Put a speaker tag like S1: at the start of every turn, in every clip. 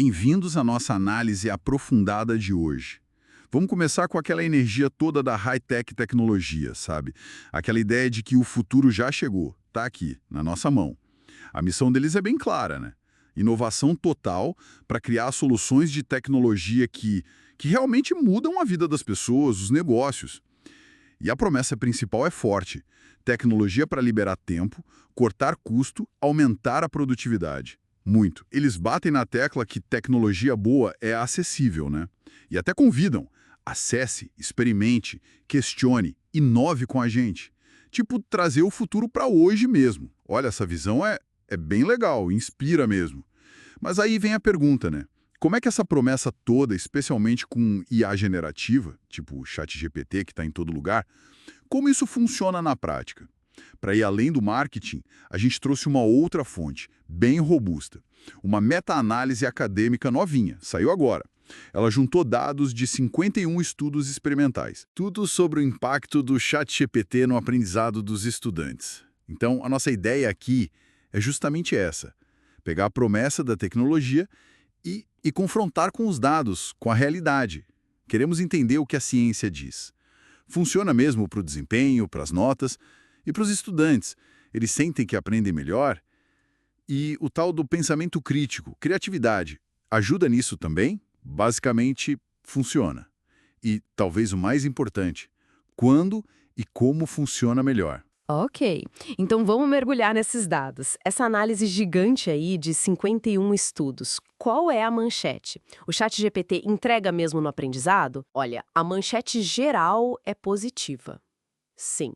S1: bem-vindos à nossa análise aprofundada de hoje. Vamos começar com aquela energia toda da high-tech tecnologia, sabe? Aquela ideia de que o futuro já chegou, tá aqui, na nossa mão. A missão deles é bem clara, né? Inovação total para criar soluções de tecnologia que realmente mudam a vida das pessoas, os negócios. E a promessa principal é forte: tecnologia para liberar tempo, cortar custo, aumentar a produtividade. Muito. Eles batem na tecla que tecnologia boa é acessível, né? E até convidam. Acesse, experimente, questione, inove com a gente. Tipo, trazer o futuro para hoje mesmo. Olha, essa visão é bem legal, inspira mesmo. Mas aí vem a pergunta, né? Como é que essa promessa toda, especialmente com IA generativa, tipo o ChatGPT que está em todo lugar, como isso funciona na prática? Para ir além do marketing, a gente trouxe uma outra fonte, bem robusta. Uma meta-análise acadêmica novinha, saiu agora. Ela juntou dados de 51 estudos experimentais. Tudo sobre o impacto do ChatGPT no aprendizado dos estudantes. Então, a nossa ideia aqui é justamente essa: pegar a promessa da tecnologia e confrontar com os dados, com a realidade. Queremos entender o que a ciência diz. Funciona mesmo para o desempenho, para as notas e para os estudantes. Eles sentem que aprendem melhor? E o tal do pensamento crítico, criatividade, ajuda nisso também? Basicamente, funciona. E, talvez o mais importante, quando e como funciona melhor.
S2: Ok, então vamos mergulhar nesses dados. Essa análise gigante aí de 51 estudos, qual é a manchete? O ChatGPT entrega mesmo no aprendizado? Olha, a manchete geral é positiva. Sim,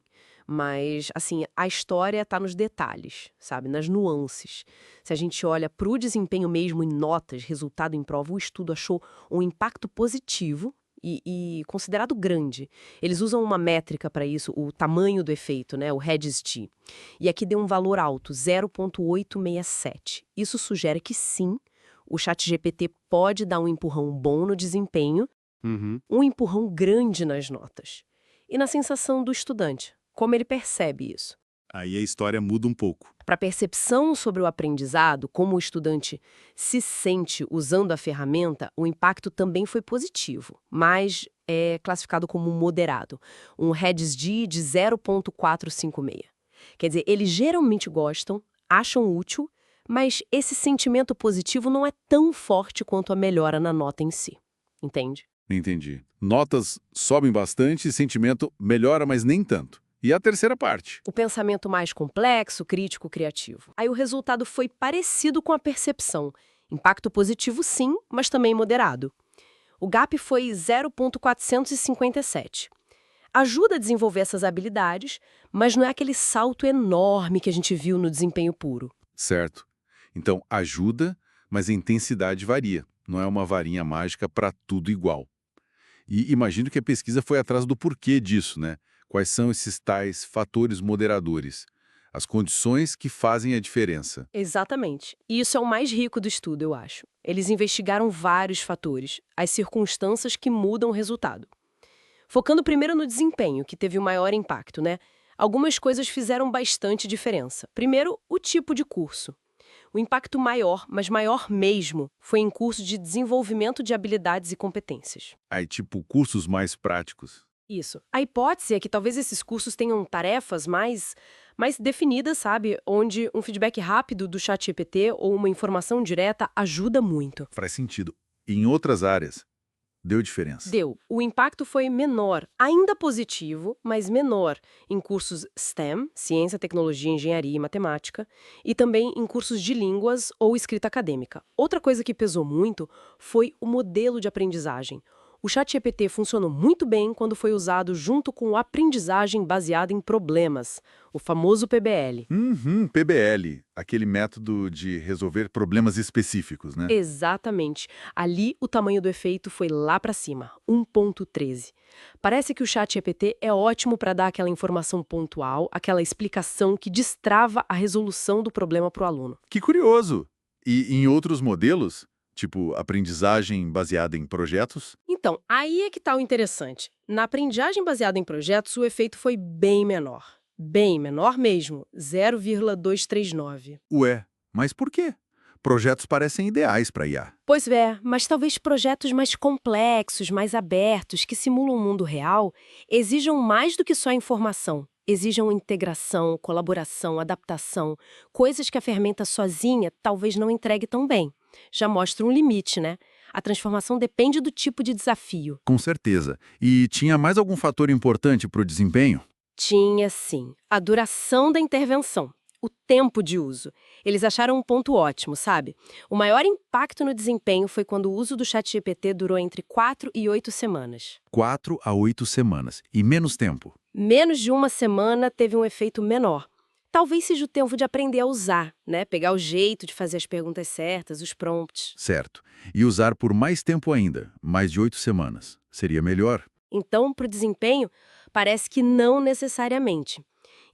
S2: mas assim, a história está nos detalhes, sabe, nas nuances. Se a gente olha para o desempenho mesmo em notas, resultado em prova, o estudo achou um impacto positivo e considerado grande. Eles usam uma métrica para isso, o tamanho do efeito, né, o REDS-T. E aqui deu um valor alto, 0,867. Isso sugere que sim, o ChatGPT pode dar um empurrão bom no desempenho, um empurrão grande nas notas. E na sensação do estudante, como ele percebe isso.
S1: Aí a história muda um pouco.
S2: Para a percepção sobre o aprendizado, como o estudante se sente usando a ferramenta, o impacto também foi positivo, mas é classificado como moderado, um REDS-D de 0,456. Quer dizer, eles geralmente gostam, acham útil, mas esse sentimento positivo não é tão forte quanto a melhora na nota em si. Entende?
S1: Entendi. Notas sobem bastante e sentimento melhora, mas nem tanto. E a terceira parte?
S2: O pensamento mais complexo, crítico, criativo. Aí o resultado foi parecido com a percepção. Impacto positivo sim, mas também moderado. O gap foi 0,457. Ajuda a desenvolver essas habilidades, mas não é aquele salto enorme que a gente viu no desempenho puro.
S1: Certo. Então, ajuda, mas a intensidade varia. Não é uma varinha mágica para tudo igual. E imagino que a pesquisa foi atrás do porquê disso, né? Quais são esses tais fatores moderadores? As condições que fazem a diferença.
S2: Exatamente. E isso é o mais rico do estudo, eu acho. Eles investigaram vários fatores, as circunstâncias que mudam o resultado. Focando primeiro no desempenho, que teve o maior impacto, né? Algumas coisas fizeram bastante diferença. Primeiro, o tipo de curso. O impacto maior, mas maior mesmo, foi em curso de desenvolvimento de habilidades e competências.
S1: Aí, tipo, cursos mais práticos.
S2: Isso. A hipótese é que talvez esses cursos tenham tarefas mais definidas, sabe? Onde um feedback rápido do ChatGPT ou uma informação direta ajuda muito.
S1: Faz sentido. Em outras áreas, deu diferença.
S2: Deu. O impacto foi menor, ainda positivo, mas menor, em cursos STEM, ciência, tecnologia, engenharia e matemática, e também em cursos de línguas ou escrita acadêmica. Outra coisa que pesou muito foi o modelo de aprendizagem. O ChatGPT funcionou muito bem quando foi usado junto com aprendizagem baseada em problemas, o famoso PBL.
S1: PBL, aquele método de resolver problemas específicos, né?
S2: Exatamente. Ali, o tamanho do efeito foi lá para cima, 1,13. Parece que o ChatGPT é ótimo para dar aquela informação pontual, aquela explicação que destrava a resolução do problema para o aluno.
S1: Que curioso! E em outros modelos, tipo aprendizagem baseada em projetos?
S2: Então, aí é que está o interessante. Na aprendizagem baseada em projetos, o efeito foi bem menor. Bem menor mesmo, 0,239.
S1: Ué, mas por quê? Projetos parecem ideais para IA.
S2: Pois é, mas talvez projetos mais complexos, mais abertos, que simulam o mundo real, exijam mais do que só informação. Exijam integração, colaboração, adaptação, coisas que a ferramenta sozinha talvez não entregue tão bem. Já mostra um limite, né? A transformação depende do tipo de desafio.
S1: Com certeza. E tinha mais algum fator importante para o desempenho?
S2: Tinha sim. A duração da intervenção. O tempo de uso. Eles acharam um ponto ótimo, sabe? O maior impacto no desempenho foi quando o uso do ChatGPT durou entre 4 e 8 semanas.
S1: 4 a 8 semanas. E menos tempo.
S2: Menos de uma semana teve um efeito menor. Talvez seja o tempo de aprender a usar, né? Pegar o jeito de fazer as perguntas certas, os prompts.
S1: Certo. E usar por mais tempo ainda, mais de 8 semanas. Seria melhor?
S2: Então, para o desempenho, parece que não necessariamente.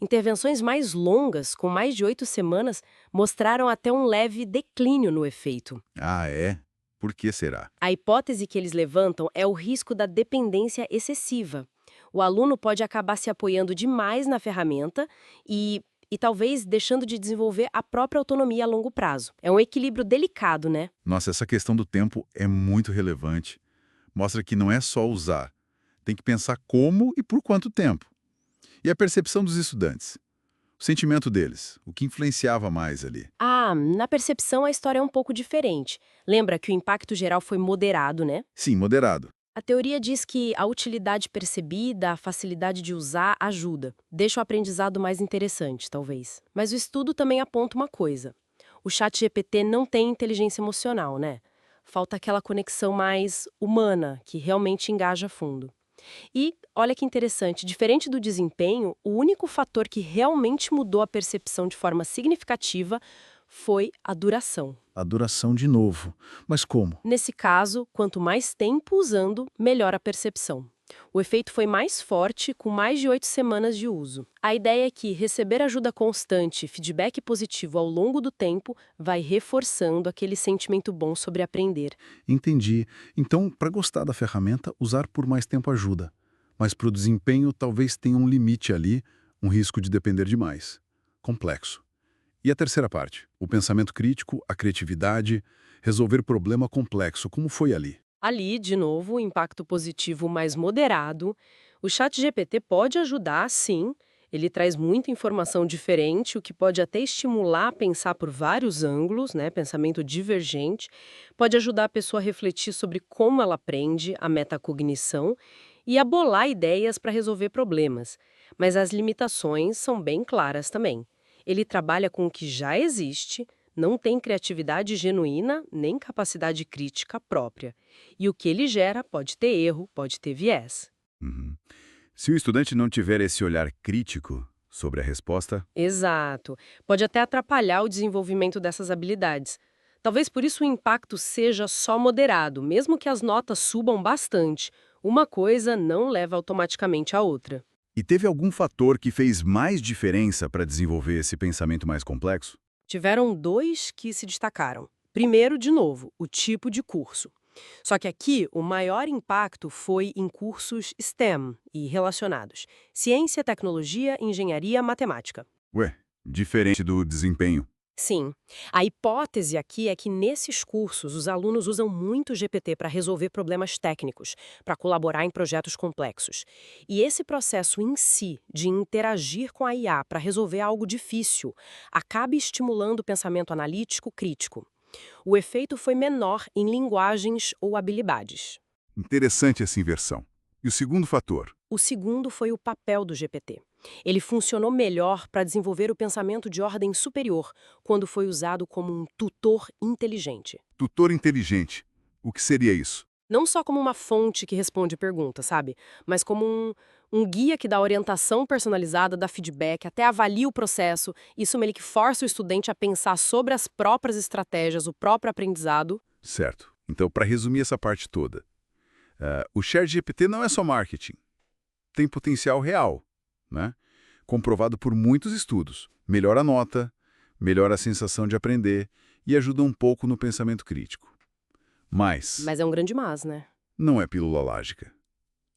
S2: Intervenções mais longas, com mais de 8 semanas, mostraram até um leve declínio no efeito.
S1: Ah, é? Por que será?
S2: A hipótese que eles levantam é o risco da dependência excessiva. O aluno pode acabar se apoiando demais na ferramenta e talvez deixando de desenvolver a própria autonomia a longo prazo. É um equilíbrio delicado, né?
S1: Nossa, essa questão do tempo é muito relevante. Mostra que não é só usar. Tem que pensar como e por quanto tempo. E a percepção dos estudantes? O sentimento deles? O que influenciava mais ali?
S2: Ah, na percepção a história é um pouco diferente. Lembra que o impacto geral foi moderado, né?
S1: Sim, moderado.
S2: A teoria diz que a utilidade percebida, a facilidade de usar, ajuda. Deixa o aprendizado mais interessante, talvez. Mas o estudo também aponta uma coisa. O ChatGPT não tem inteligência emocional, né? Falta aquela conexão mais humana, que realmente engaja a fundo. E, olha que interessante, diferente do desempenho, o único fator que realmente mudou a percepção de forma significativa foi a duração.
S1: A duração de novo. Mas como?
S2: Nesse caso, quanto mais tempo usando, melhor a percepção. O efeito foi mais forte com mais de 8 semanas de uso. A ideia é que receber ajuda constante e feedback positivo ao longo do tempo vai reforçando aquele sentimento bom sobre aprender.
S1: Entendi. Então, para gostar da ferramenta, usar por mais tempo ajuda. Mas para o desempenho, talvez tenha um limite ali, um risco de depender demais. Complexo. E a terceira parte? O pensamento crítico, a criatividade, resolver problema complexo, como foi ali?
S2: Ali, de novo, o impacto positivo mais moderado. O ChatGPT pode ajudar, sim. Ele traz muita informação diferente, o que pode até estimular a pensar por vários ângulos, né? Pensamento divergente. Pode ajudar a pessoa a refletir sobre como ela aprende, a metacognição, e a bolar ideias para resolver problemas. Mas as limitações são bem claras também. Ele trabalha com o que já existe, não tem criatividade genuína nem capacidade crítica própria. E o que ele gera pode ter erro, pode ter viés.
S1: Uhum. Se o estudante não tiver esse olhar crítico sobre a resposta,
S2: Exato. Pode até atrapalhar o desenvolvimento dessas habilidades. Talvez por isso o impacto seja só moderado, mesmo que as notas subam bastante. Uma coisa não leva automaticamente à outra.
S1: e teve algum fator que fez mais diferença para desenvolver esse pensamento mais complexo?
S2: Tiveram dois que se destacaram. Primeiro, de novo, o tipo de curso. Só que aqui o maior impacto foi em cursos STEM e relacionados: ciência, tecnologia, engenharia, matemática.
S1: Ué, diferente do desempenho.
S2: Sim, a hipótese aqui é que nesses cursos os alunos usam muito o GPT para resolver problemas técnicos, para colaborar em projetos complexos. E esse processo em si, de interagir com a IA para resolver algo difícil, acaba estimulando o pensamento analítico crítico. O efeito foi menor em linguagens ou habilidades.
S1: Interessante essa inversão. E o segundo fator?
S2: O segundo foi o papel do GPT. Ele funcionou melhor para desenvolver o pensamento de ordem superior, quando foi usado como um tutor inteligente.
S1: Tutor inteligente. O que seria isso?
S2: Não só como uma fonte que responde perguntas, sabe? Mas como um guia que dá orientação personalizada, dá feedback, até avalia o processo. Isso meio que força o estudante a pensar sobre as próprias estratégias, o próprio aprendizado.
S1: Certo. Então, para resumir essa parte toda, o ChatGPT não é só marketing. Tem potencial real, né? Comprovado por muitos estudos. Melhora a nota, melhora a sensação de aprender e ajuda um pouco no pensamento crítico. Mas
S2: Mas é um grande mas, né?
S1: não é pílula mágica.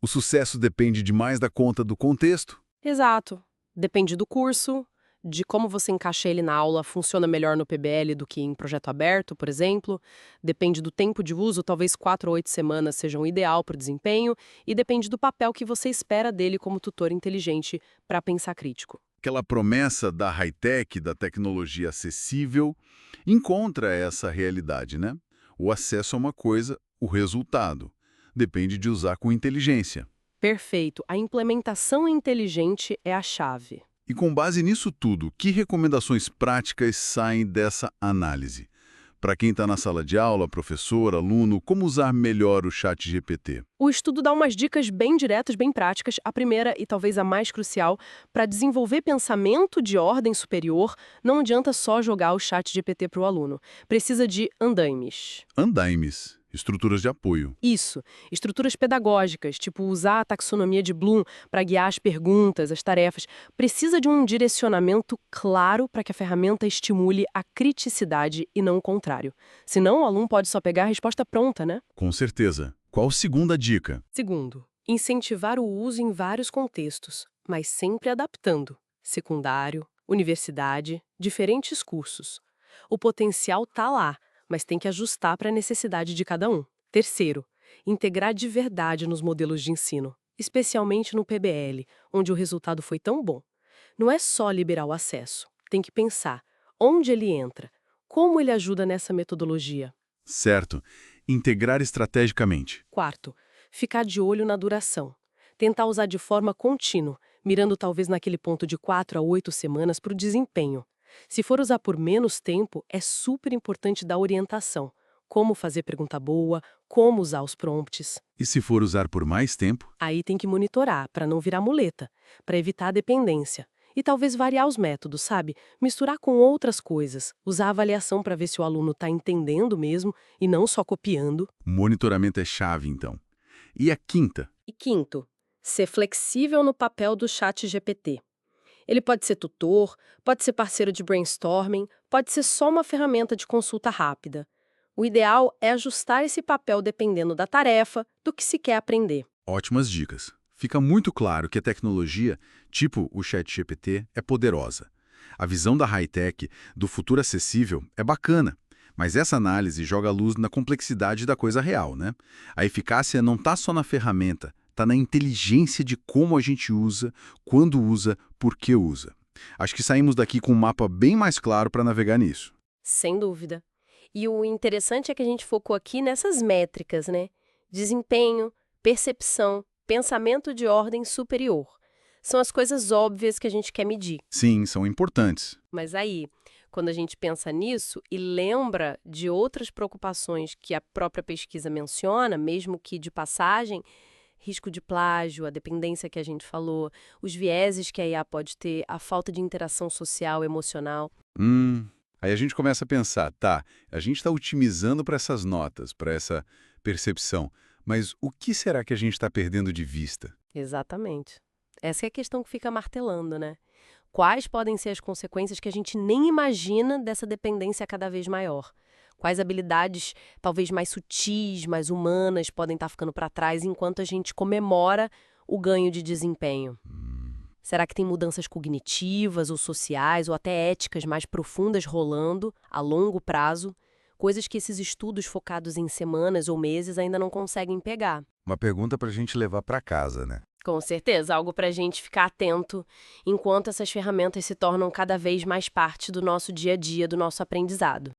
S1: O sucesso depende demais da conta do contexto.
S2: Exato. Depende do curso, de como você encaixa ele na aula funciona melhor no PBL do que em projeto aberto, por exemplo. Depende do tempo de uso, talvez 4 ou 8 semanas sejam o ideal para o desempenho, e depende do papel que você espera dele como tutor inteligente para pensar crítico.
S1: Aquela promessa da high-tech, da tecnologia acessível, encontra essa realidade, né? O acesso é uma coisa, o resultado depende de usar com inteligência.
S2: Perfeito. A implementação inteligente é a chave.
S1: E com base nisso tudo, que recomendações práticas saem dessa análise? Para quem está na sala de aula, professor, aluno, como usar melhor o ChatGPT?
S2: O estudo dá umas dicas bem diretas, bem práticas. A primeira, e talvez a mais crucial, para desenvolver pensamento de ordem superior, não adianta só jogar o ChatGPT para o aluno. Precisa de andaimes.
S1: Andaimes, estruturas de apoio.
S2: Isso, estruturas pedagógicas, tipo usar a taxonomia de Bloom para guiar as perguntas, as tarefas. Precisa de um direcionamento claro para que a ferramenta estimule a criticidade e não o contrário. Senão, o aluno pode só pegar a resposta pronta, né?
S1: Com certeza. Qual segunda dica?
S2: Segundo, incentivar o uso em vários contextos, mas sempre adaptando. Secundário, universidade, diferentes cursos. O potencial tá lá, mas tem que ajustar para a necessidade de cada um. Terceiro, integrar de verdade nos modelos de ensino, especialmente no PBL, onde o resultado foi tão bom. Não é só liberar o acesso, tem que pensar onde ele entra, como ele ajuda nessa metodologia.
S1: Certo. Integrar estrategicamente.
S2: Quarto, ficar de olho na duração. Tentar usar de forma contínua, mirando talvez naquele ponto de 4 a 8 semanas para o desempenho. Se for usar por menos tempo, é super importante dar orientação. Como fazer pergunta boa, como usar os prompts.
S1: E se for usar por mais tempo?
S2: Aí tem que monitorar, para não virar muleta, para evitar a dependência. E talvez variar os métodos, sabe? Misturar com outras coisas. Usar a avaliação para ver se o aluno está entendendo mesmo e não só copiando.
S1: Monitoramento é chave, então. E a quinta?
S2: E quinto, ser flexível no papel do ChatGPT. Ele pode ser tutor, pode ser parceiro de brainstorming, pode ser só uma ferramenta de consulta rápida. O ideal é ajustar esse papel dependendo da tarefa, do que se quer aprender.
S1: Ótimas dicas. Fica muito claro que a tecnologia, tipo o ChatGPT, é poderosa. A visão da high-tech, do futuro acessível, é bacana, mas essa análise joga a luz na complexidade da coisa real, né? A eficácia não está só na ferramenta, está na inteligência de como a gente usa, quando usa, por que usa. Acho que saímos daqui com um mapa bem mais claro para navegar nisso.
S2: Sem dúvida. E o interessante é que a gente focou aqui nessas métricas, né? Desempenho, percepção, pensamento de ordem superior. São as coisas óbvias que a gente quer medir.
S1: Sim, são importantes.
S2: Mas aí, quando a gente pensa nisso e lembra de outras preocupações que a própria pesquisa menciona, mesmo que de passagem, risco de plágio, a dependência que a gente falou, os vieses que a IA pode ter, a falta de interação social, emocional.
S1: Aí a gente começa a pensar, tá, a gente está otimizando para essas notas, para essa percepção, mas o que será que a gente está perdendo de vista?
S2: Exatamente. Essa é a questão que fica martelando, né? Quais podem ser as consequências que a gente nem imagina dessa dependência cada vez maior? Quais habilidades, talvez mais sutis, mais humanas, podem estar ficando para trás enquanto a gente comemora o ganho de desempenho? Será que tem mudanças cognitivas ou sociais ou até éticas mais profundas rolando a longo prazo? Coisas que esses estudos focados em semanas ou meses ainda não conseguem pegar.
S1: Uma pergunta para a gente levar para casa, né?
S2: Com certeza, algo para a gente ficar atento enquanto essas ferramentas se tornam cada vez mais parte do nosso dia a dia, do nosso aprendizado.